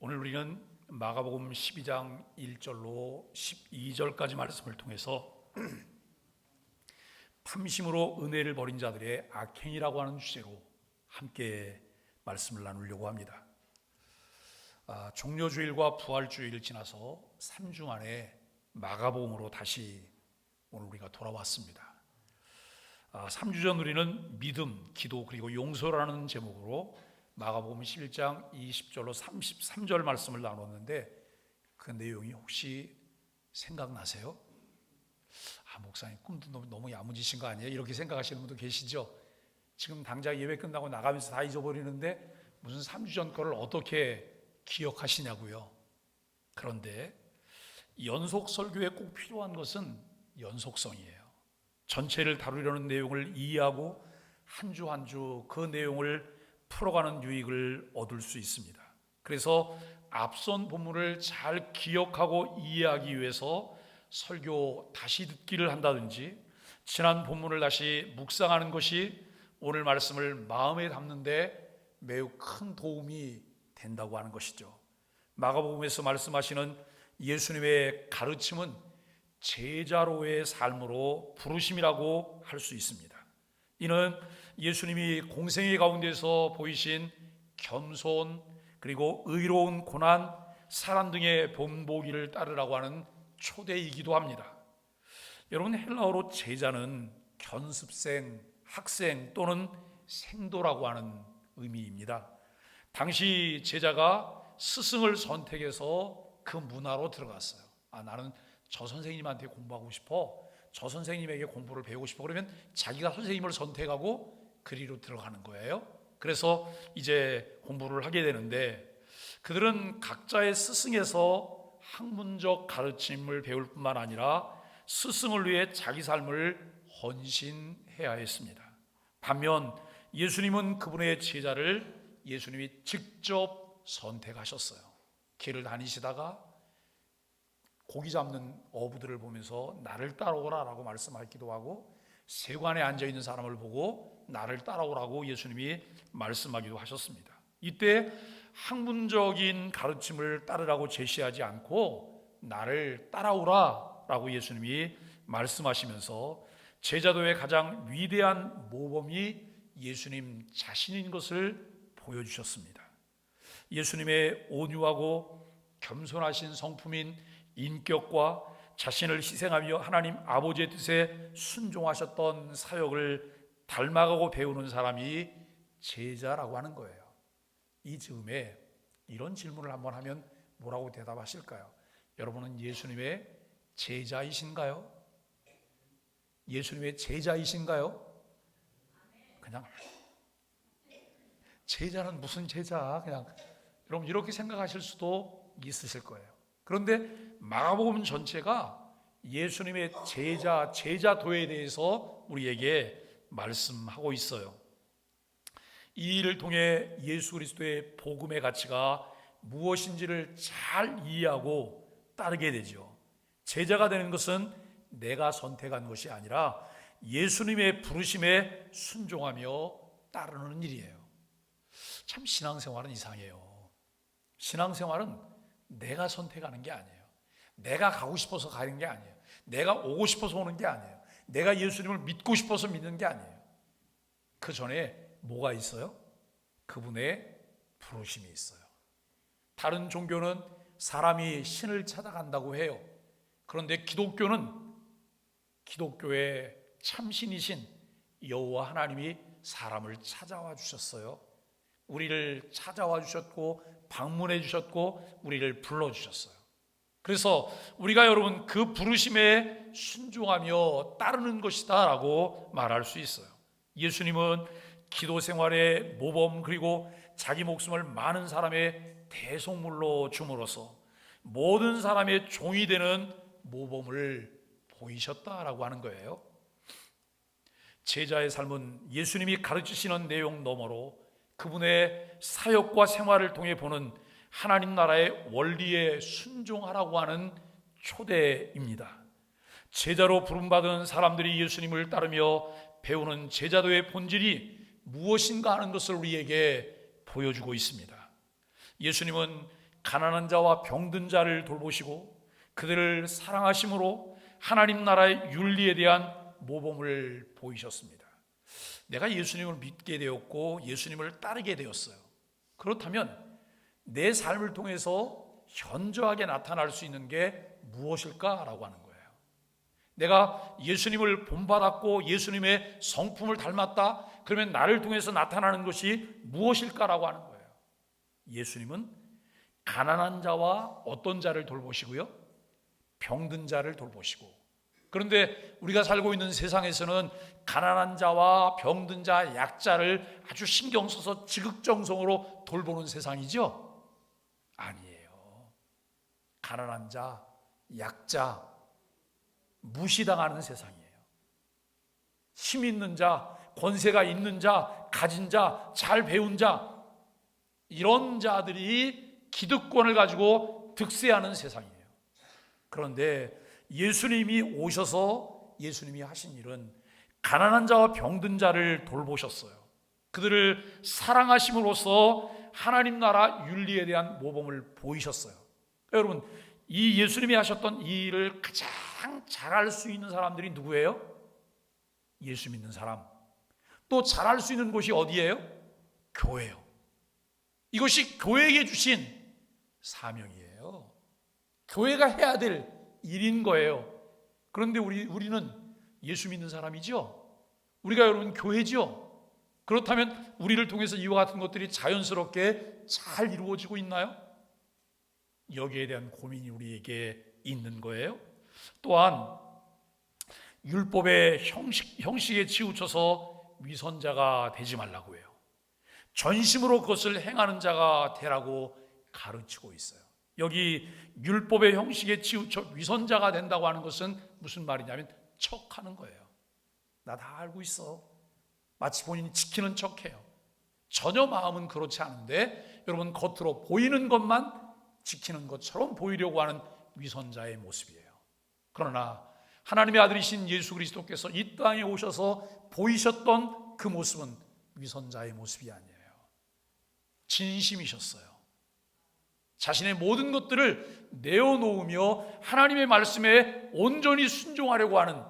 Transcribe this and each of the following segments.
오늘 우리는 마가복음 12장 1절로 12절까지 말씀을 통해서 탐심으로 은혜를 버린 자들의 악행이라고 하는 주제로 함께 말씀을 나누려고 합니다. 종려주일과 부활주일 지나서 3주 만에 마가복음으로 다시 오늘 우리가 돌아왔습니다. 3주 전 우리는 믿음, 기도 그리고 용서라는 제목으로 마가복음 11장 20절로 33절 말씀을 나눴는데 그 내용이 혹시 생각나세요? 목사님 꿈도 너무 야무지신 거 아니에요? 이렇게 생각하시는 분도 계시죠? 지금 당장 예배 끝나고 나가면서 다 잊어버리는데 무슨 3주 전 거를 어떻게 기억하시냐고요. 그런데 연속 설교에 꼭 필요한 것은 연속성이에요. 전체를 다루려는 내용을 이해하고 한 주 한 주 그 내용을 풀어가는 유익을 얻을 수 있습니다. 그래서 앞선 본문을 잘 기억하고 이해하기 위해서 설교 다시 듣기를 한다든지 지난 본문을 다시 묵상하는 것이 오늘 말씀을 마음에 담는데 매우 큰 도움이 된다고 하는 것이죠. 마가복음에서 말씀하시는 예수님의 가르침은 제자로의 삶으로 부르심이라고 할 수 있습니다. 이는 예수님이 공생의 가운데서 보이신 겸손 그리고 의로운 고난, 사랑 등의 본보기를 따르라고 하는 초대이기도 합니다. 여러분, 헬라어로 제자는 견습생, 학생 또는 생도라고 하는 의미입니다. 당시 제자가 스승을 선택해서 그 문화로 들어갔어요. 나는 저 선생님한테 공부하고 싶어, 저 선생님에게 공부를 배우고 싶어. 그러면 자기가 선생님을 선택하고 그리로 들어가는 거예요. 그래서 이제 공부를 하게 되는데 그들은 각자의 스승에서 학문적 가르침을 배울 뿐만 아니라 스승을 위해 자기 삶을 헌신해야 했습니다. 반면 예수님은 그분의 제자를 예수님이 직접 선택하셨어요. 길을 다니시다가 고기 잡는 어부들을 보면서 나를 따라오라 라고 말씀하기도 하고 세관에 앉아있는 사람을 보고 나를 따라오라고 예수님이 말씀하기도 하셨습니다. 이때 학문적인 가르침을 따르라고 제시하지 않고 나를 따라오라 라고 예수님이 말씀하시면서 제자도의 가장 위대한 모범이 예수님 자신인 것을 보여주셨습니다. 예수님의 온유하고 겸손하신 성품인 인격과 자신을 희생하며 하나님 아버지의 뜻에 순종하셨던 사역을 닮아가고 배우는 사람이 제자라고 하는 거예요. 이 즈음에 이런 질문을 한번 하면 뭐라고 대답하실까요? 여러분은 예수님의 제자이신가요? 예수님의 제자이신가요? 그냥 제자는 무슨 제자? 그냥 여러분 이렇게 생각하실 수도 있으실 거예요. 그런데 마가복음 전체가 예수님의 제자도에 대해서 우리에게 말씀하고 있어요. 이 일을 통해 예수 그리스도의 복음의 가치가 무엇인지를 잘 이해하고 따르게 되죠. 제자가 되는 것은 내가 선택한 것이 아니라 예수님의 부르심에 순종하며 따르는 일이에요. 참 신앙생활은 이상해요. 신앙생활은 내가 선택하는 게 아니에요. 내가 가고 싶어서 가는 게 아니에요. 내가 오고 싶어서 오는 게 아니에요. 내가 예수님을 믿고 싶어서 믿는 게 아니에요. 그 전에 뭐가 있어요? 그분의 부르심이 있어요. 다른 종교는 사람이 신을 찾아간다고 해요. 그런데 기독교의 참신이신 여호와 하나님이 사람을 찾아와 주셨어요. 우리를 찾아와 주셨고 방문해 주셨고 우리를 불러주셨어요. 그래서 우리가 여러분 그 부르심에 순종하며 따르는 것이다 라고 말할 수 있어요. 예수님은 기도 생활의 모범 그리고 자기 목숨을 많은 사람의 대속물로 줌으로써 모든 사람의 종이 되는 모범을 보이셨다라고 하는 거예요. 제자의 삶은 예수님이 가르치시는 내용 너머로 그분의 사역과 생활을 통해 보는 하나님 나라의 원리에 순종하라고 하는 초대입니다. 제자로 부름받은 사람들이 예수님을 따르며 배우는 제자도의 본질이 무엇인가 하는 것을 우리에게 보여주고 있습니다. 예수님은 가난한 자와 병든 자를 돌보시고 그들을 사랑하심으로 하나님 나라의 윤리에 대한 모범을 보이셨습니다. 내가 예수님을 믿게 되었고 예수님을 따르게 되었어요. 그렇다면 내 삶을 통해서 현저하게 나타날 수 있는 게 무엇일까라고 하는 거예요. 내가 예수님을 본받았고 예수님의 성품을 닮았다. 그러면 나를 통해서 나타나는 것이 무엇일까라고 하는 거예요. 예수님은 가난한 자와 어떤 자를 돌보시고요? 병든 자를 돌보시고. 그런데 우리가 살고 있는 세상에서는 가난한 자와 병든 자, 약자를 아주 신경 써서 지극정성으로 돌보는 세상이죠? 아니에요. 가난한 자, 약자, 무시당하는 세상이에요. 힘 있는 자, 권세가 있는 자, 가진 자, 잘 배운 자, 이런 자들이 기득권을 가지고 득세하는 세상이에요. 그런데 예수님이 오셔서 예수님이 하신 일은 가난한 자와 병든 자를 돌보셨어요. 그들을 사랑하심으로써 하나님 나라 윤리에 대한 모범을 보이셨어요. 여러분, 이 예수님이 하셨던 이 일을 가장 잘할 수 있는 사람들이 누구예요? 예수 믿는 사람. 또 잘할 수 있는 곳이 어디예요? 교회요. 이것이 교회에게 주신 사명이에요. 교회가 해야 될 일인 거예요. 그런데 우리는 예수 믿는 사람이죠. 우리가 여러분 교회죠. 그렇다면 우리를 통해서 이와 같은 것들이 자연스럽게 잘 이루어지고 있나요? 여기에 대한 고민이 우리에게 있는 거예요. 또한 율법의 형식에 치우쳐서 위선자가 되지 말라고 해요. 전심으로 그것을 행하는 자가 되라고 가르치고 있어요. 여기 율법의 형식에 치우쳐 위선자가 된다고 하는 것은 무슨 말이냐면 척하는 거예요. 나 다 알고 있어. 마치 본인이 지키는 척해요. 전혀 마음은 그렇지 않은데 여러분 겉으로 보이는 것만 지키는 것처럼 보이려고 하는 위선자의 모습이에요. 그러나 하나님의 아들이신 예수 그리스도께서 이 땅에 오셔서 보이셨던 그 모습은 위선자의 모습이 아니에요. 진심이셨어요. 자신의 모든 것들을 내어놓으며 하나님의 말씀에 온전히 순종하려고 하는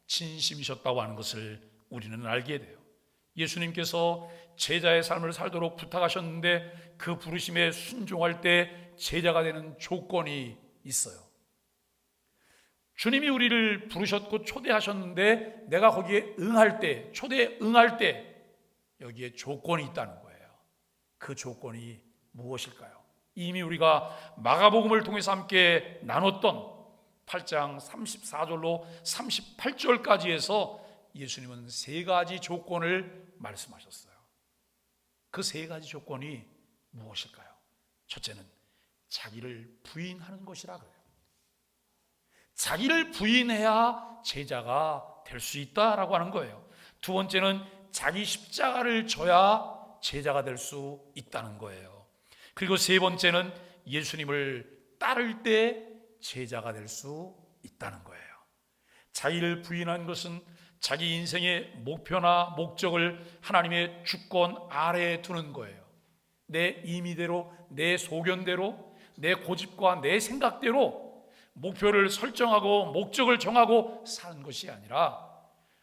진심이셨다고 하는 것을 우리는 알게 돼요. 예수님께서 제자의 삶을 살도록 부탁하셨는데 그 부르심에 순종할 때 제자가 되는 조건이 있어요. 주님이 우리를 부르셨고 초대하셨는데 내가 거기에 응할 때, 초대에 응할 때 여기에 조건이 있다는 거예요. 그 조건이 무엇일까요? 이미 우리가 마가복음을 통해서 함께 나눴던 8장 34절로 38절까지 해서 예수님은 세 가지 조건을 말씀하셨어요. 그 세 가지 조건이 무엇일까요? 첫째는 자기를 부인하는 것이라 그래요. 자기를 부인해야 제자가 될 수 있다라고 하는 거예요. 두 번째는 자기 십자가를 져야 제자가 될 수 있다는 거예요. 그리고 세 번째는 예수님을 따를 때 제자가 될 수 있다는 거예요. 자기를 부인한 것은 자기 인생의 목표나 목적을 하나님의 주권 아래에 두는 거예요. 내 임의대로, 내 소견대로, 내 고집과 내 생각대로 목표를 설정하고 목적을 정하고 사는 것이 아니라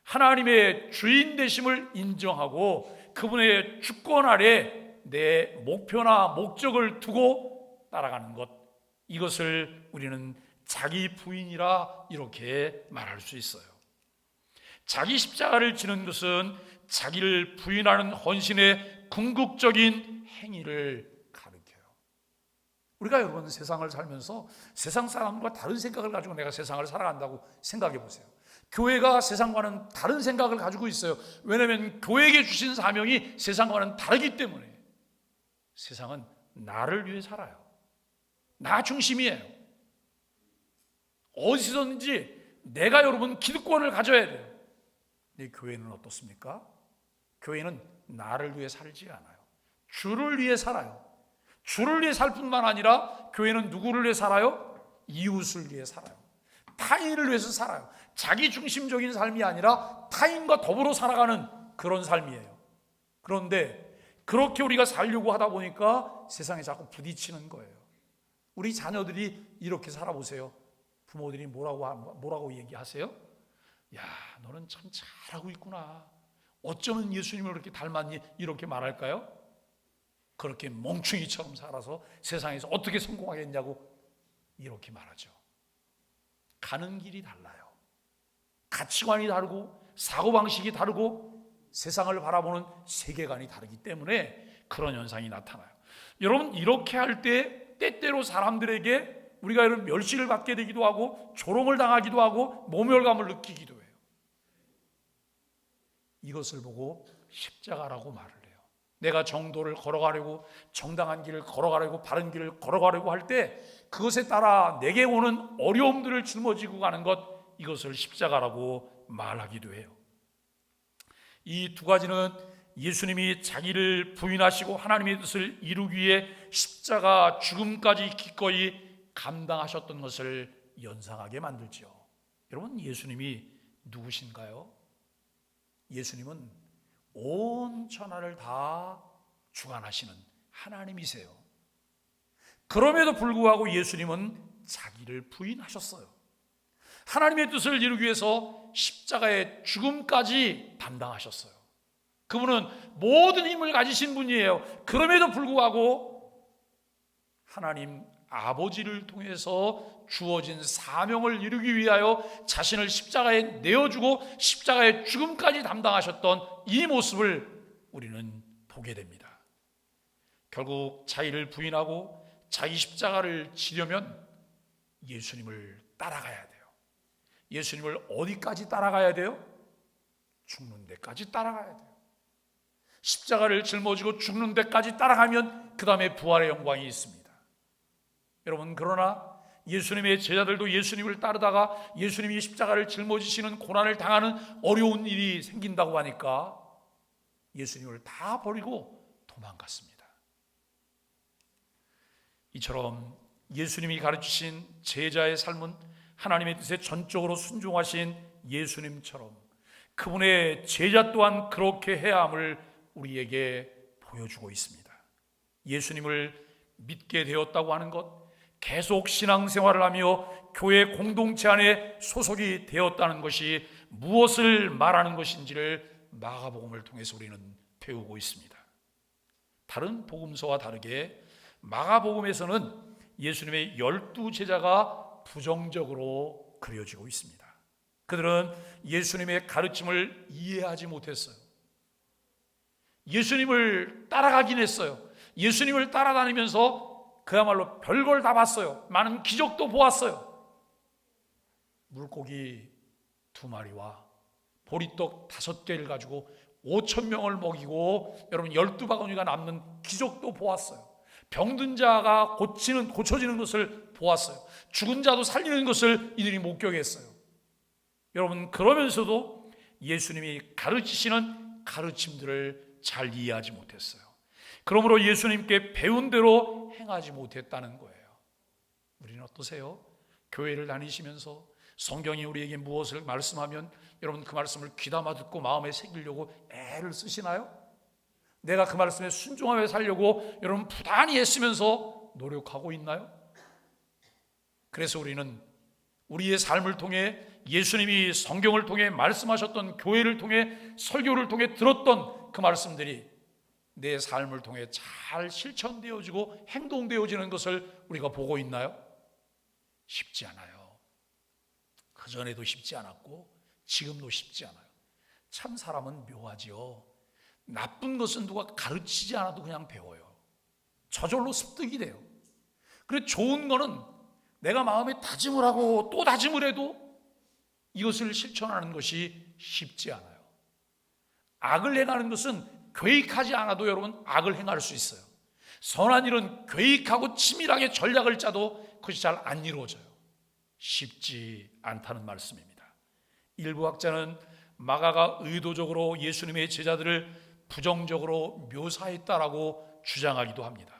하나님의 주인 되심을 인정하고 그분의 주권 아래 내 목표나 목적을 두고 따라가는 것, 이것을 우리는 자기 부인이라 이렇게 말할 수 있어요. 자기 십자가를 지는 것은 자기를 부인하는 헌신의 궁극적인 행위를 가리켜요. 우리가 여러분 세상을 살면서 세상 사람과 다른 생각을 가지고 내가 세상을 살아간다고 생각해 보세요. 교회가 세상과는 다른 생각을 가지고 있어요. 왜냐하면 교회에게 주신 사명이 세상과는 다르기 때문에. 세상은 나를 위해 살아요. 나 중심이에요. 어디서든지 내가 여러분 기득권을 가져야 돼요. 근데 교회는 어떻습니까? 교회는 나를 위해 살지 않아요. 주를 위해 살아요. 주를 위해 살 뿐만 아니라 교회는 누구를 위해 살아요? 이웃을 위해 살아요. 타인을 위해서 살아요. 자기 중심적인 삶이 아니라 타인과 더불어 살아가는 그런 삶이에요. 그런데 그렇게 우리가 살려고 하다 보니까 세상에 자꾸 부딪히는 거예요. 우리 자녀들이 이렇게 살아보세요. 부모들이 뭐라고 얘기하세요? 야, 너는 참 잘하고 있구나. 어쩌면 예수님을 그렇게 닮았니? 이렇게 말할까요? 그렇게 멍충이처럼 살아서 세상에서 어떻게 성공하겠냐고 이렇게 말하죠. 가는 길이 달라요. 가치관이 다르고 사고방식이 다르고 세상을 바라보는 세계관이 다르기 때문에 그런 현상이 나타나요. 여러분, 이렇게 할 때 때때로 사람들에게 우리가 이런 멸시를 받게 되기도 하고 조롱을 당하기도 하고 모멸감을 느끼기도 해요. 이것을 보고 십자가라고 말을 해요. 내가 정도를 걸어가려고, 정당한 길을 걸어가려고, 바른 길을 걸어가려고 할 때 그것에 따라 내게 오는 어려움들을 짊어지고 가는 것, 이것을 십자가라고 말하기도 해요. 이 두 가지는 예수님이 자기를 부인하시고 하나님의 뜻을 이루기 위해 십자가 죽음까지 기꺼이 감당하셨던 것을 연상하게 만들죠. 여러분, 예수님이 누구신가요? 예수님은 온 천하를 다 주관하시는 하나님이세요. 그럼에도 불구하고 예수님은 자기를 부인하셨어요. 하나님의 뜻을 이루기 위해서 십자가의 죽음까지 담당하셨어요. 그분은 모든 힘을 가지신 분이에요. 그럼에도 불구하고 하나님 아버지를 통해서 주어진 사명을 이루기 위하여 자신을 십자가에 내어주고 십자가의 죽음까지 담당하셨던 이 모습을 우리는 보게 됩니다. 결국 자기를 부인하고 자기 십자가를 지려면 예수님을 따라가야 돼요. 예수님을 어디까지 따라가야 돼요? 죽는 데까지 따라가야 돼요. 십자가를 짊어지고 죽는 데까지 따라가면 그 다음에 부활의 영광이 있습니다. 여러분, 그러나 예수님의 제자들도 예수님을 따르다가 예수님이 십자가를 짊어지시는 고난을 당하는 어려운 일이 생긴다고 하니까 예수님을 다 버리고 도망갔습니다. 이처럼 예수님이 가르치신 제자의 삶은 하나님의 뜻에 전적으로 순종하신 예수님처럼 그분의 제자 또한 그렇게 해야 함을 우리에게 보여주고 있습니다. 예수님을 믿게 되었다고 하는 것, 계속 신앙생활을 하며 교회 공동체 안에 소속이 되었다는 것이 무엇을 말하는 것인지를 마가복음을 통해서 우리는 배우고 있습니다. 다른 복음서와 다르게 마가복음에서는 예수님의 12제자가 부정적으로 그려지고 있습니다. 그들은 예수님의 가르침을 이해하지 못했어요. 예수님을 따라가긴 했어요. 예수님을 따라다니면서 그야말로 별걸 다 봤어요. 많은 기적도 보았어요. 물고기 2마리와 보리떡 5개를 가지고 5,000명을 먹이고 여러분 12바구니가 남는 기적도 보았어요. 병든 자가 고쳐지는 것을 보았어요. 죽은 자도 살리는 것을 이들이 목격했어요. 여러분, 그러면서도 예수님이 가르치시는 가르침들을 잘 이해하지 못했어요. 그러므로 예수님께 배운 대로 행하지 못했다는 거예요. 우리는 어떠세요? 교회를 다니시면서 성경이 우리에게 무엇을 말씀하면 여러분 그 말씀을 귀담아 듣고 마음에 새기려고 애를 쓰시나요? 내가 그 말씀에 순종하며 살려고 여러분 부단히 애쓰면서 노력하고 있나요? 그래서 우리는 우리의 삶을 통해 예수님이 성경을 통해 말씀하셨던 교회를 통해 설교를 통해 들었던 그 말씀들이 내 삶을 통해 잘 실천되어지고 행동되어지는 것을 우리가 보고 있나요? 쉽지 않아요. 그전에도 쉽지 않았고 지금도 쉽지 않아요. 참 사람은 묘하지요. 나쁜 것은 누가 가르치지 않아도 그냥 배워요. 저절로 습득이 돼요. 그런데 좋은 거는 내가 마음에 다짐을 하고 또 다짐을 해도 이것을 실천하는 것이 쉽지 않아요. 악을 행하는 것은 계획하지 않아도 여러분 악을 행할 수 있어요. 선한 일은 계획하고 치밀하게 전략을 짜도 그것이 잘 안 이루어져요. 쉽지 않다는 말씀입니다. 일부 학자는 마가가 의도적으로 예수님의 제자들을 부정적으로 묘사했다라고 주장하기도 합니다.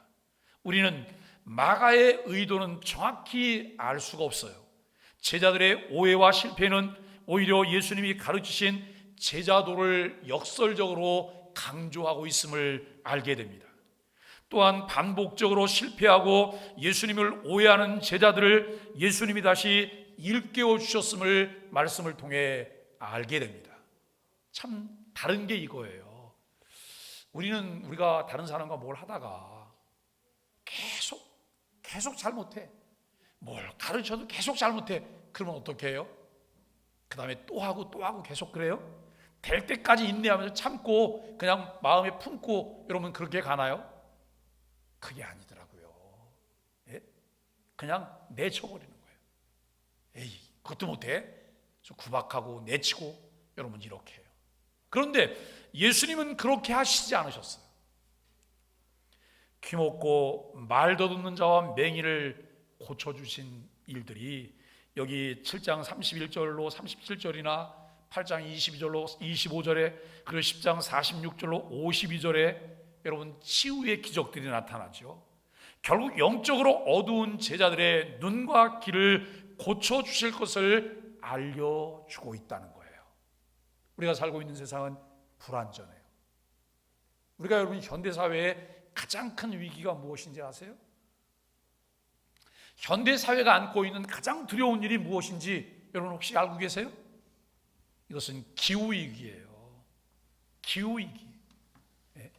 우리는 마가의 의도는 정확히 알 수가 없어요. 제자들의 오해와 실패는 오히려 예수님이 가르치신 제자도를 역설적으로 강조하고 있음을 알게 됩니다. 또한 반복적으로 실패하고 예수님을 오해하는 제자들을 예수님이 다시 일깨워 주셨음을 말씀을 통해 알게 됩니다. 참 다른 게 이거예요. 우리가 다른 사람과 뭘 하다가 계속 잘못해. 뭘 가르쳐도 계속 잘못해. 그러면 어떻게 해요? 그 다음에 또 하고 계속 그래요? 될 때까지 인내하면서 참고 그냥 마음에 품고 이러면 그렇게 가나요? 그게 아니더라고요. 예? 그냥 내쳐버리는 거예요. 에이, 그것도 못해? 구박하고 내치고 여러분 이렇게 해요. 그런데 예수님은 그렇게 하시지 않으셨어요. 귀먹고 말 더듬는 자와 맹인을 고쳐주신 일들이 여기 7장 31절로 37절이나 8장 22절로 25절에 그리고 10장 46절로 52절에 여러분 치유의 기적들이 나타나죠. 결국 영적으로 어두운 제자들의 눈과 귀를 고쳐주실 것을 알려주고 있다는 거예요. 우리가 살고 있는 세상은 불완전해요. 우리가 여러분 현대사회의 가장 큰 위기가 무엇인지 아세요? 현대사회가 안고 있는 가장 두려운 일이 무엇인지 여러분 혹시 알고 계세요? 이것은 기후위기예요. 기후위기. 네.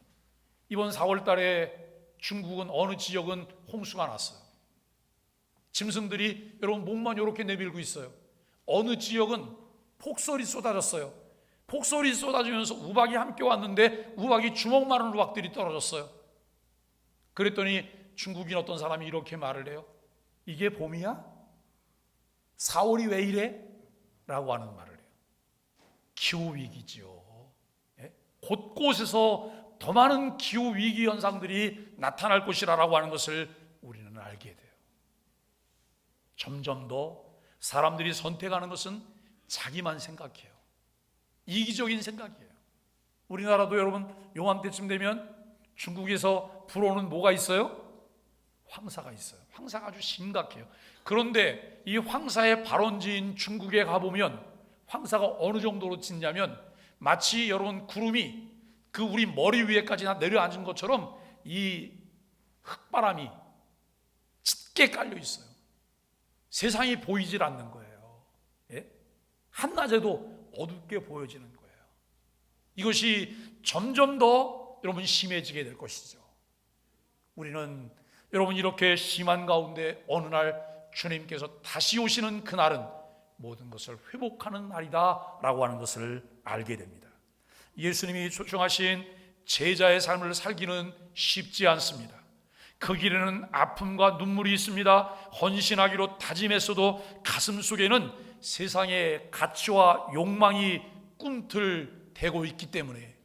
이번 4월 달에 중국은 어느 지역은 홍수가 났어요. 짐승들이 여러분 목만 이렇게 내밀고 있어요. 어느 지역은 폭설이 쏟아졌어요. 폭설이 쏟아지면서 우박이 함께 왔는데 우박이 주먹만한 우박들이 떨어졌어요. 그랬더니 중국인 어떤 사람이 이렇게 말을 해요. 이게 봄이야? 4월이 왜 이래? 라고 하는 말을 해요. 기후위기죠. 예? 곳곳에서 더 많은 기후위기 현상들이 나타날 것이라고 하는 것을 우리는 알게 돼요. 점점 더 사람들이 선택하는 것은 자기만 생각해요. 이기적인 생각이에요. 우리나라도 여러분 요맘때쯤 되면 중국에서 불어오는 뭐가 있어요? 황사가 있어요. 황사가 아주 심각해요. 그런데 이 황사의 발원지인 중국에 가보면 황사가 어느 정도로 짙냐면 마치 여러분 구름이 그 우리 머리 위에까지 내려앉은 것처럼 이 흙바람이 짙게 깔려 있어요. 세상이 보이질 않는 거예요. 예? 한낮에도 어둡게 보여지는 거예요. 이것이 점점 더 여러분 심해지게 될 것이죠. 우리는 여러분 이렇게 심한 가운데 어느 날 주님께서 다시 오시는 그날은 모든 것을 회복하는 날이다 라고 하는 것을 알게 됩니다. 예수님이 초청하신 제자의 삶을 살기는 쉽지 않습니다. 그 길에는 아픔과 눈물이 있습니다. 헌신하기로 다짐했어도 가슴 속에는 세상의 가치와 욕망이 꿈틀대고 있기 때문에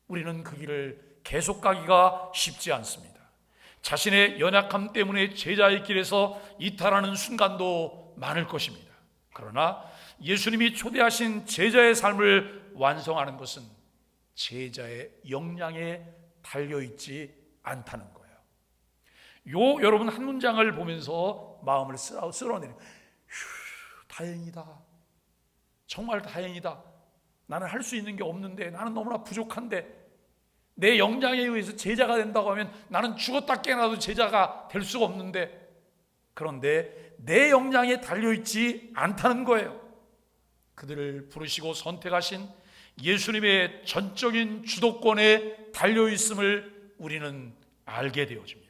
우리는 그 길을 계속 가기가 쉽지 않습니다. 자신의 연약함 때문에 제자의 길에서 이탈하는 순간도 많을 것입니다. 그러나 예수님이 초대하신 제자의 삶을 완성하는 것은 제자의 역량에 달려있지 않다는 거예요. 여러분 한 문장을 보면서 마음을 쓸어내는 다행이다. 정말 다행이다. 나는 할 수 있는 게 없는데, 나는 너무나 부족한데, 내 역량에 의해서 제자가 된다고 하면 나는 죽었다 깨어나도 제자가 될 수가 없는데, 그런데 내 역량에 달려있지 않다는 거예요. 그들을 부르시고 선택하신 예수님의 전적인 주도권에 달려있음을 우리는 알게 되어집니다.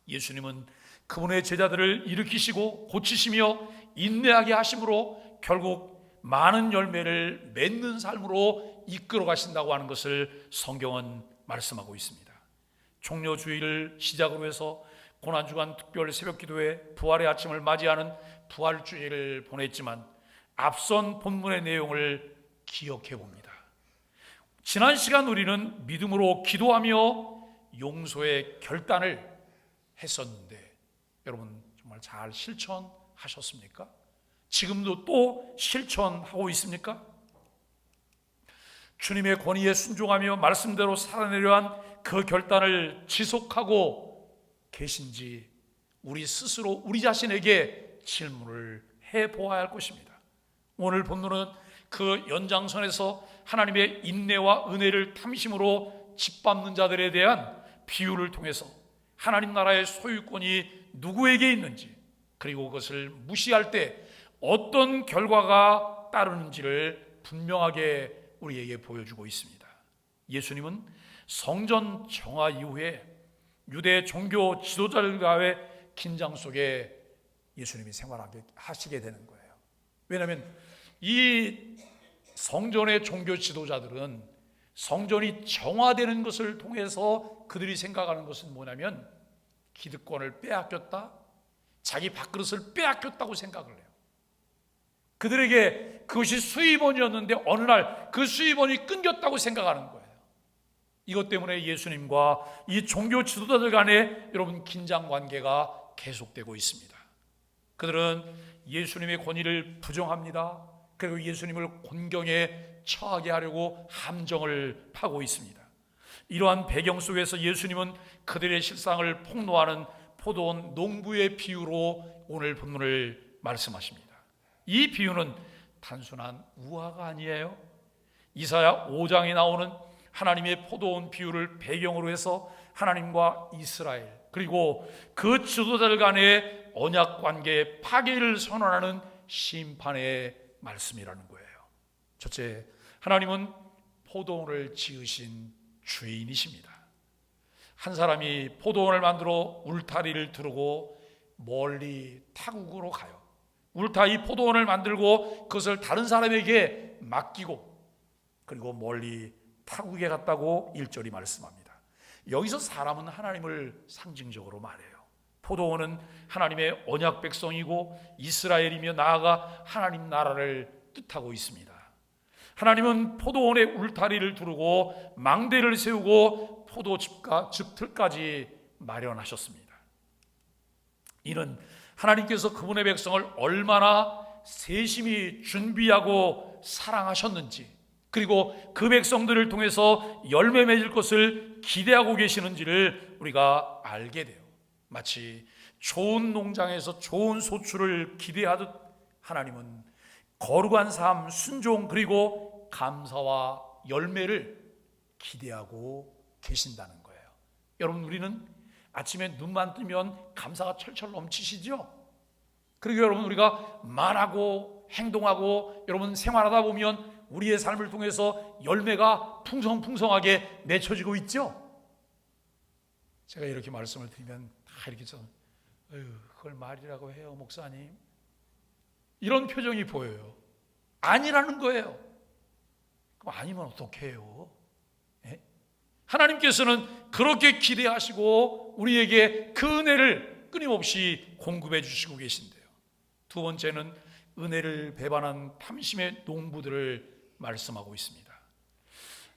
예수님은 그분의 제자들을 일으키시고 고치시며 인내하게 하심으로 결국 많은 열매를 맺는 삶으로 이끌어 가신다고 하는 것을 성경은 말씀하고 있습니다. 종려주의를 시작으로 해서 고난주간 특별 새벽기도회 부활의 아침을 맞이하는 부활주의를 보냈지만 앞선 본문의 내용을 기억해 봅니다. 지난 시간 우리는 믿음으로 기도하며 용서의 결단을 했었는데 여러분 정말 잘 실천하셨습니까? 지금도 또 실천하고 있습니까? 주님의 권위에 순종하며 말씀대로 살아내려 한 그 결단을 지속하고 계신지 우리 스스로 우리 자신에게 질문을 해보아야 할 것입니다. 오늘 본문은 그 연장선에서 하나님의 인내와 은혜를 탐심으로 짓밟는 자들에 대한 비유를 통해서 하나님 나라의 소유권이 누구에게 있는지, 그리고 그것을 무시할 때 어떤 결과가 따르는지를 분명하게 우리에게 보여주고 있습니다. 예수님은 성전 정화 이후에 유대 종교 지도자들과의 긴장 속에 예수님이 생활하시게 되는 거예요. 왜냐하면 이 성전의 종교 지도자들은 성전이 정화되는 것을 통해서 그들이 생각하는 것은 뭐냐면 기득권을 빼앗겼다, 자기 밥그릇을 빼앗겼다고 생각을 해요. 그들에게 그것이 수입원이었는데 어느 날 그 수입원이 끊겼다고 생각하는 거예요. 이것 때문에 예수님과 이 종교 지도자들 간에 여러분 긴장 관계가 계속되고 있습니다. 그들은 예수님의 권위를 부정합니다. 그리고 예수님을 곤경에 처하게 하려고 함정을 파고 있습니다. 이러한 배경 속에서 예수님은 그들의 실상을 폭로하는 포도원 농부의 비유로 오늘 본문을 말씀하십니다. 이 비유는 단순한 우화가 아니에요. 이사야 5장에 나오는 하나님의 포도원 비유를 배경으로 해서 하나님과 이스라엘 그리고 그 지도자들 간의 언약 관계의 파괴를 선언하는 심판의 말씀이라는 거예요. 첫째, 하나님은 포도원을 지으신 주인이십니다. 한 사람이 포도원을 만들어 울타리를 두르고 멀리 타국으로 가요. 울타리 포도원을 만들고 그것을 다른 사람에게 맡기고 그리고 멀리 타국에 갔다고 1절이 말씀합니다. 여기서 사람은 하나님을 상징적으로 말해요. 포도원은 하나님의 언약 백성이고 이스라엘이며 나아가 하나님 나라를 뜻하고 있습니다. 하나님은 포도원에 울타리를 두르고 망대를 세우고 포도즙과 즙틀까지 마련하셨습니다. 이는 하나님께서 그분의 백성을 얼마나 세심히 준비하고 사랑하셨는지, 그리고 그 백성들을 통해서 열매 맺을 것을 기대하고 계시는지를 우리가 알게 돼요. 마치 좋은 농장에서 좋은 소출을 기대하듯 하나님은 거룩한 삶, 순종 그리고 감사와 열매를 기대하고 계신다는 거예요. 여러분, 우리는 아침에 눈만 뜨면 감사가 철철 넘치시죠? 그리고 여러분, 우리가 말하고 행동하고 여러분 생활하다 보면 우리의 삶을 통해서 열매가 풍성풍성하게 맺혀지고 있죠? 제가 이렇게 말씀을 드리면 다 이렇게 그걸 말이라고 해요, 목사님. 이런 표정이 보여요. 아니라는 거예요. 그럼 아니면 어떡해요? 예? 하나님께서는 그렇게 기대하시고 우리에게 그 은혜를 끊임없이 공급해 주시고 계신데요. 두 번째는 은혜를 배반한 탐심의 농부들을 말씀하고 있습니다.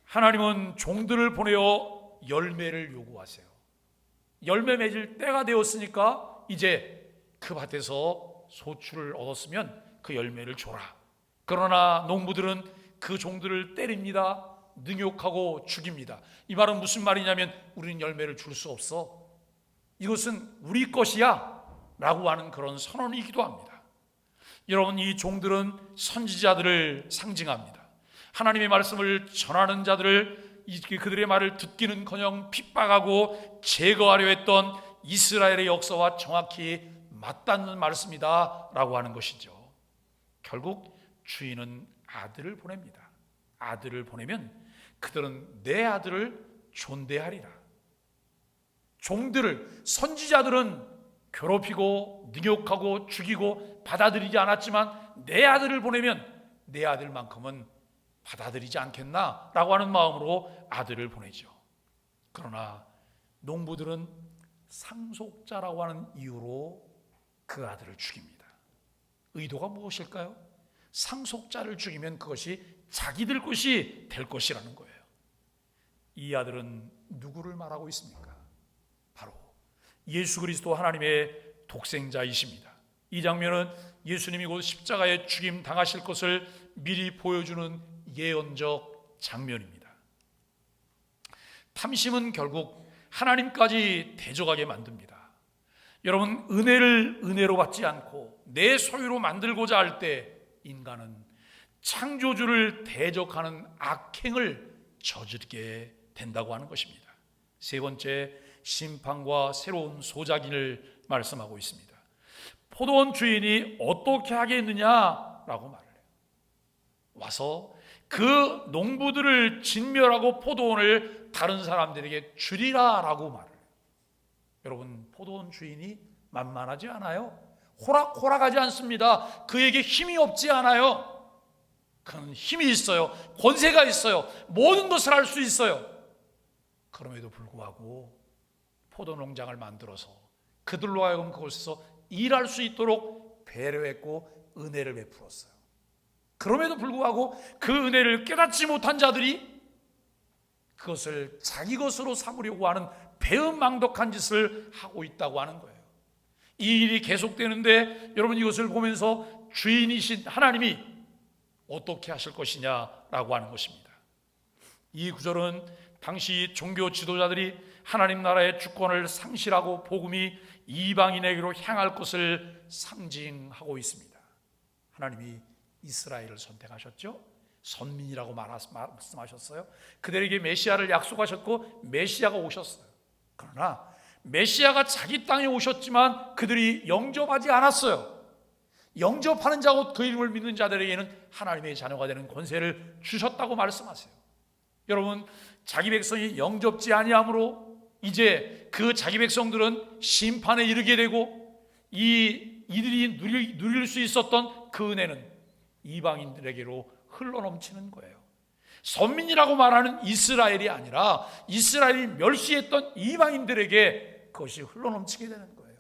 하나님은 종들을 보내어 열매를 요구하세요. 열매 맺을 때가 되었으니까 이제 그 밭에서 소출을 얻었으면 그 열매를 줘라. 그러나 농부들은 그 종들을 때립니다. 능욕하고 죽입니다. 이 말은 무슨 말이냐면 우리는 열매를 줄 수 없어. 이것은 우리 것이야 라고 하는 그런 선언이기도 합니다. 여러분, 이 종들은 선지자들을 상징합니다. 하나님의 말씀을 전하는 자들을, 그들의 말을 듣기는커녕 핍박하고 제거하려 했던 이스라엘의 역사와 정확히 맞닿는 말씀이다 라고 하는 것이죠. 결국 주인은 아들을 보냅니다. 아들을 보내면 그들은 내 아들을 존대하리라. 종들을, 선지자들은 괴롭히고 능욕하고 죽이고 받아들이지 않았지만 내 아들을 보내면 내 아들만큼은 받아들이지 않겠나 라고 하는 마음으로 아들을 보내죠. 그러나 농부들은 상속자라고 하는 이유로 그 아들을 죽입니다. 의도가 무엇일까요? 상속자를 죽이면 그것이 자기들 것이 될 것이라는 거예요. 이 아들은 누구를 말하고 있습니까? 바로 예수 그리스도 하나님의 독생자이십니다. 이 장면은 예수님이 곧 십자가에 죽임 당하실 것을 미리 보여주는 예언적 장면입니다. 탐심은 결국 하나님까지 대적하게 만듭니다. 여러분, 은혜를 은혜로 받지 않고 내 소유로 만들고자 할 때 인간은 창조주를 대적하는 악행을 저지르게 된다고 하는 것입니다. 세 번째, 심판과 새로운 소작인을 말씀하고 있습니다. 포도원 주인이 어떻게 하겠느냐라고 말을 해요. 와서 그 농부들을 진멸하고 포도원을 다른 사람들에게 주리라라고 말을 해요. 여러분, 포도원 주인이 만만하지 않아요. 호락호락하지 않습니다. 그에게 힘이 없지 않아요. 그는 힘이 있어요. 권세가 있어요. 모든 것을 할 수 있어요. 그럼에도 불구하고 포도농장을 만들어서 그들로 하여금 그곳에서 일할 수 있도록 배려했고 은혜를 베풀었어요. 그럼에도 불구하고 그 은혜를 깨닫지 못한 자들이 그것을 자기 것으로 삼으려고 하는 배은망덕한 짓을 하고 있다고 하는 거예요. 이 일이 계속되는데 여러분, 이것을 보면서 주인이신 하나님이 어떻게 하실 것이냐라고 하는 것입니다. 이 구절은 당시 종교 지도자들이 하나님 나라의 주권을 상실하고 복음이 이방인에게로 향할 것을 상징하고 있습니다. 하나님이 이스라엘을 선택하셨죠. 선민이라고 말씀하셨어요. 그들에게 메시아를 약속하셨고 메시아가 오셨어요. 그러나 메시아가 자기 땅에 오셨지만 그들이 영접하지 않았어요. 영접하는 자고 그 이름을 믿는 자들에게는 하나님의 자녀가 되는 권세를 주셨다고 말씀하세요. 여러분, 자기 백성이 영접지 아니함으로 이제 그 자기 백성들은 심판에 이르게 되고 이들이 누릴 수 있었던 그 은혜는 이방인들에게로 흘러넘치는 거예요. 선민이라고 말하는 이스라엘이 아니라 이스라엘이 멸시했던 이방인들에게 그것이 흘러넘치게 되는 거예요.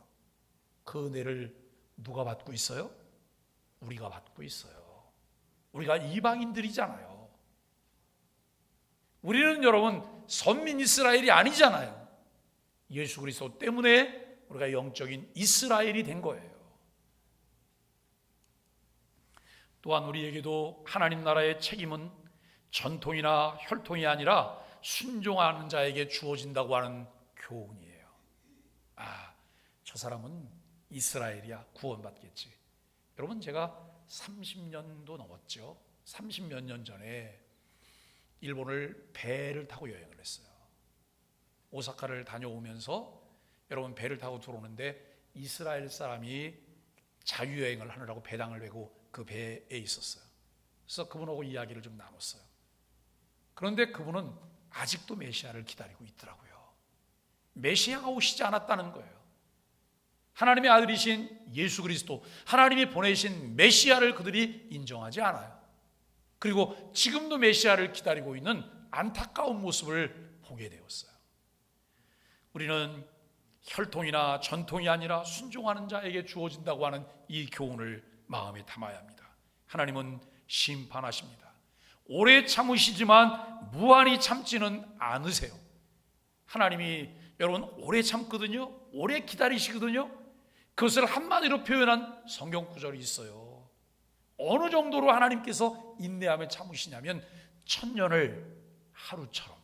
그 은혜를 누가 받고 있어요? 우리가 받고 있어요. 우리가 이방인들이잖아요. 우리는 여러분 선민 이스라엘이 아니잖아요. 예수 그리스도 때문에 우리가 영적인 이스라엘이 된 거예요. 또한 우리에게도 하나님 나라의 책임은 전통이나 혈통이 아니라 순종하는 자에게 주어진다고 하는 교훈이에요. 저 사람은 이스라엘이야, 구원받겠지. 여러분, 제가 30년도 넘었죠. 30몇 년 전에 일본을 배를 타고 여행을 했어요. 오사카를 다녀오면서 여러분, 배를 타고 들어오는데 이스라엘 사람이 자유여행을 하느라고 배당을 메고 그 배에 있었어요. 그래서 그분하고 이야기를 좀 나눴어요. 그런데 그분은 아직도 메시아를 기다리고 있더라고요. 메시아가 오시지 않았다는 거예요. 하나님의 아들이신 예수 그리스도, 하나님이 보내신 메시아를 그들이 인정하지 않아요. 그리고 지금도 메시아를 기다리고 있는 안타까운 모습을 보게 되었어요. 우리는 혈통이나 전통이 아니라 순종하는 자에게 주어진다고 하는 이 교훈을 마음에 담아야 합니다. 하나님은 심판하십니다. 오래 참으시지만 무한히 참지는 않으세요. 하나님이 여러분 오래 참거든요. 오래 기다리시거든요. 그것을 한마디로 표현한 성경 구절이 있어요. 어느 정도로 하나님께서 인내하며 참으시냐면 천년을 하루처럼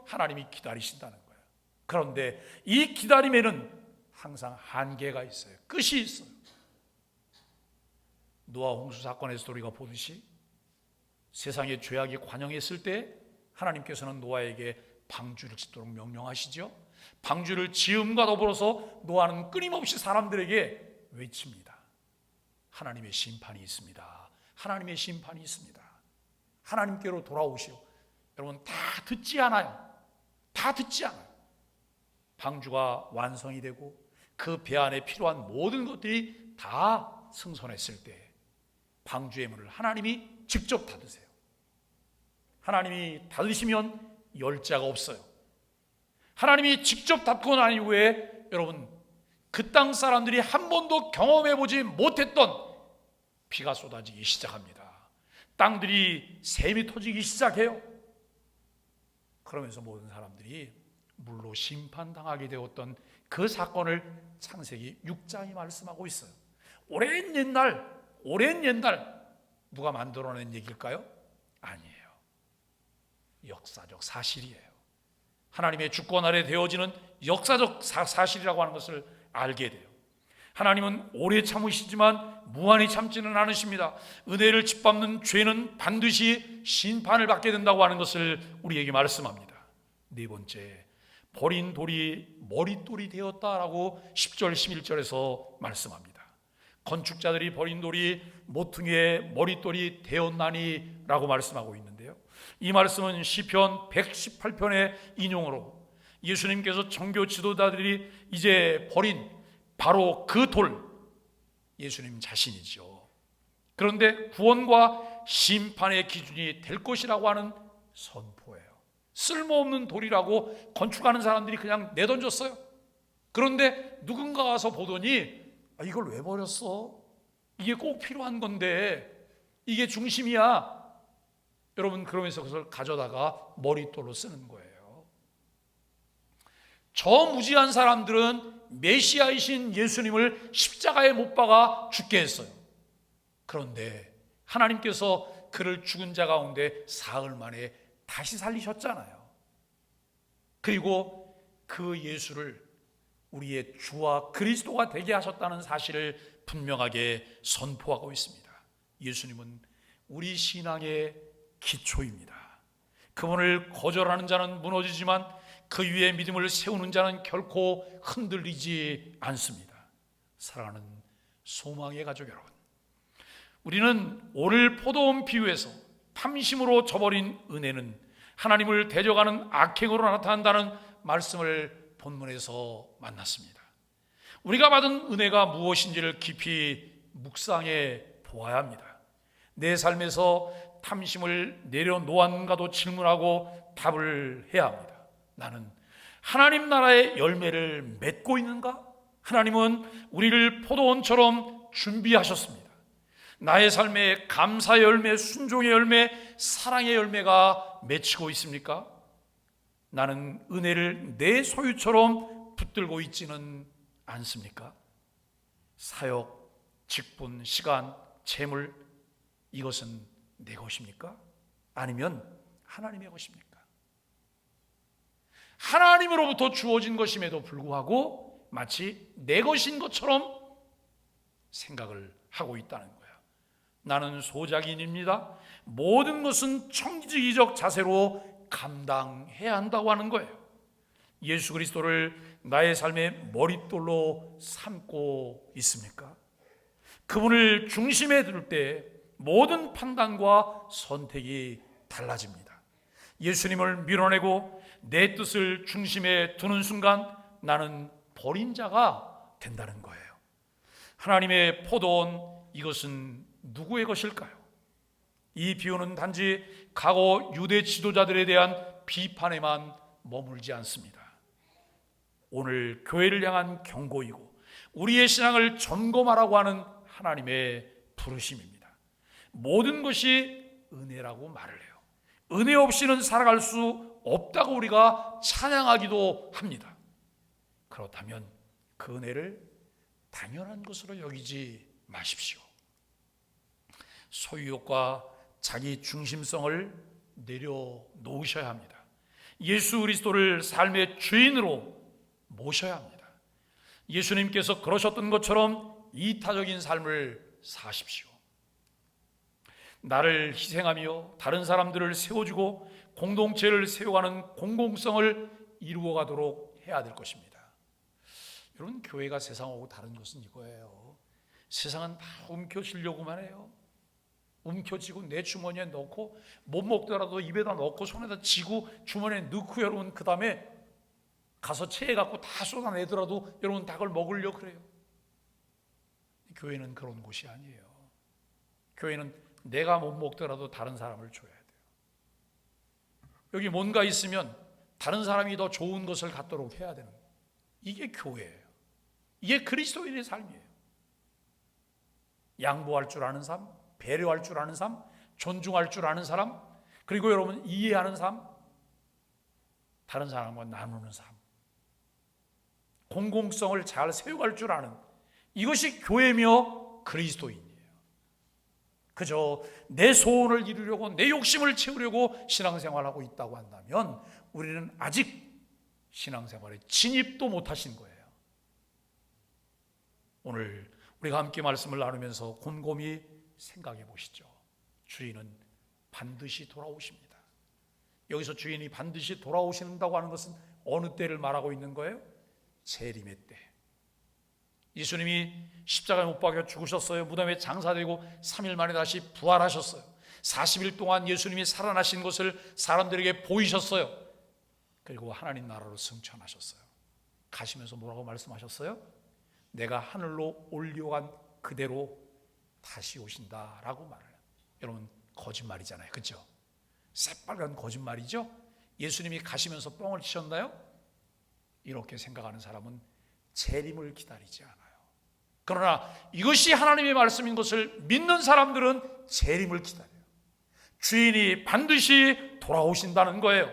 하나님이 기다리신다는 거예요. 그런데 이 기다림에는 항상 한계가 있어요. 끝이 있어요. 노아 홍수 사건에서도 우리가 보듯이 세상에 죄악이 관영했을 때 하나님께서는 노아에게 방주를 짓도록 명령하시죠. 방주를 지음과 더불어서 노아는 끊임없이 사람들에게 외칩니다. 하나님의 심판이 있습니다. 하나님의 심판이 있습니다. 하나님께로 돌아오시오. 여러분, 다 듣지 않아요. 다 듣지 않아요. 방주가 완성이 되고 그 배 안에 필요한 모든 것들이 다 승선했을 때 방주의 문을 하나님이 직접 닫으세요. 하나님이 닫으시면 열자가 없어요. 하나님이 직접 닫고 난 이후에 여러분, 그 땅 사람들이 한 번도 경험해보지 못했던 비가 쏟아지기 시작합니다. 땅들이 샘이 터지기 시작해요. 그러면서 모든 사람들이 물로 심판당하게 되었던 그 사건을 창세기 6장이 말씀하고 있어요. 오랜 옛날 누가 만들어낸 얘기일까요? 아니에요. 역사적 사실이에요. 하나님의 주권 아래 되어지는 역사적 사실이라고 하는 것을 알게 돼요. 하나님은 오래 참으시지만 무한히 참지는 않으십니다. 은혜를 짓밟는 죄는 반드시 심판을 받게 된다고 하는 것을 우리에게 말씀합니다. 네 번째, 버린 돌이 머릿돌이 되었다라고 10절 11절에서 말씀합니다. 건축자들이 버린 돌이 모퉁이의 머릿돌이 되었나니 라고 말씀하고 있는데요, 이 말씀은 시편 118편의 인용으로 예수님께서 종교 지도자들이 이제 버린 바로 그 돌, 예수님 자신이죠. 그런데 구원과 심판의 기준이 될 것이라고 하는 선포예요. 쓸모없는 돌이라고 건축하는 사람들이 그냥 내던졌어요. 그런데 누군가 와서 보더니 이걸 왜 버렸어? 이게 꼭 필요한 건데, 이게 중심이야. 여러분, 그러면서 그것을 가져다가 머릿돌로 쓰는 거예요. 저 무지한 사람들은 메시아이신 예수님을 십자가에 못 박아 죽게 했어요. 그런데 하나님께서 그를 죽은 자 가운데 사흘 만에 다시 살리셨잖아요. 그리고 그 예수를 우리의 주와 그리스도가 되게 하셨다는 사실을 분명하게 선포하고 있습니다. 예수님은 우리 신앙의 기초입니다. 그분을 거절하는 자는 무너지지만 그 위에 믿음을 세우는 자는 결코 흔들리지 않습니다. 사랑하는 소망의 가족 여러분, 우리는 오늘 포도원 비유에서 탐심으로 저버린 은혜는 하나님을 대적하는 악행으로 나타난다는 말씀을 본문에서 만났습니다. 우리가 받은 은혜가 무엇인지를 깊이 묵상해 보아야 합니다. 내 삶에서 탐심을 내려놓았는가도 질문하고 답을 해야 합니다. 나는 하나님 나라의 열매를 맺고 있는가? 하나님은 우리를 포도원처럼 준비하셨습니다. 나의 삶에 감사의 열매, 순종의 열매, 사랑의 열매가 맺히고 있습니까? 나는 은혜를 내 소유처럼 붙들고 있지는 않습니까? 사역, 직분, 시간, 재물, 이것은 내 것입니까? 아니면 하나님의 것입니까? 하나님으로부터 주어진 것임에도 불구하고 마치 내 것인 것처럼 생각을 하고 있다는 거예요. 나는 소작인입니다. 모든 것은 청지기적 자세로 감당해야 한다고 하는 거예요. 예수 그리스도를 나의 삶의 머릿돌로 삼고 있습니까? 그분을 중심에 둘 때 모든 판단과 선택이 달라집니다. 예수님을 밀어내고 내 뜻을 중심에 두는 순간 나는 버린 자가 된다는 거예요. 하나님의 포도원, 이것은 누구의 것일까요? 이 비유는 단지 과거 유대 지도자들에 대한 비판에만 머물지 않습니다. 오늘 교회를 향한 경고이고 우리의 신앙을 점검하라고 하는 하나님의 부르심입니다. 모든 것이 은혜라고 말을 해요. 은혜 없이는 살아갈 수 없다고 우리가 찬양하기도 합니다. 그렇다면 그 은혜를 당연한 것으로 여기지 마십시오. 소유욕과 자기 중심성을 내려놓으셔야 합니다. 예수 그리스도를 삶의 주인으로 모셔야 합니다. 예수님께서 그러셨던 것처럼 이타적인 삶을 사십시오. 나를 희생하며 다른 사람들을 세워주고 공동체를 세워가는 공공성을 이루어가도록 해야 될 것입니다. 여러분, 교회가 세상하고 다른 것은 이거예요. 세상은 다 움켜쥐려고만 해요. 움켜쥐고 내 주머니에 넣고 못 먹더라도 입에다 넣고 손에다 쥐고 주머니에 넣고, 여러분 그 다음에 가서 체해갖고 다 쏟아내더라도 여러분 다 그걸 먹으려고 그래요. 교회는 그런 곳이 아니에요. 교회는 내가 못 먹더라도 다른 사람을 줘야 돼요. 여기 뭔가 있으면 다른 사람이 더 좋은 것을 갖도록 해야 되는 거예요. 이게 교회예요. 이게 그리스도인의 삶이에요. 양보할 줄 아는 삶, 배려할 줄 아는 삶, 존중할 줄 아는 사람, 그리고 여러분 이해하는 삶, 다른 사람과 나누는 삶, 공공성을 잘 세워갈 줄 아는, 이것이 교회며 그리스도인이에요. 그저 내 소원을 이루려고 내 욕심을 채우려고 신앙생활하고 있다고 한다면 우리는 아직 신앙생활에 진입도 못하신 거예요. 오늘 우리가 함께 말씀을 나누면서 곰곰이 생각해 보시죠. 주인은 반드시 돌아오십니다. 여기서 주인이 반드시 돌아오신다고 하는 것은 어느 때를 말하고 있는 거예요? 재림의 때. 예수님이 십자가에 못 박혀 죽으셨어요. 무덤에 장사되고 3일 만에 다시 부활하셨어요. 40일 동안 예수님이 살아나신 것을 사람들에게 보이셨어요. 그리고 하나님 나라로 승천하셨어요. 가시면서 뭐라고 말씀하셨어요? 내가 하늘로 올려간 그대로 다시 오신다라고 말을 해요. 여러분, 거짓말이잖아요. 그렇죠? 새빨간 거짓말이죠? 예수님이 가시면서 뻥을 치셨나요? 이렇게 생각하는 사람은 재림을 기다리지 않아요. 그러나 이것이 하나님의 말씀인 것을 믿는 사람들은 재림을 기다려요. 주인이 반드시 돌아오신다는 거예요.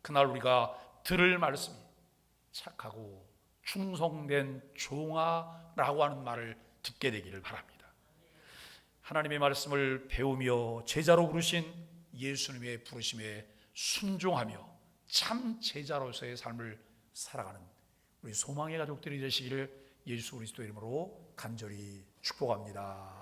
그날 우리가 들을 말씀이 착하고 충성된 종아라고 하는 말을 듣게 되기를 바랍니다. 하나님의 말씀을 배우며 제자로 부르신 예수님의 부르심에 순종하며 참 제자로서의 삶을 살아가는 우리 소망의 가족들이 되시기를 예수 그리스도 이름으로 간절히 축복합니다.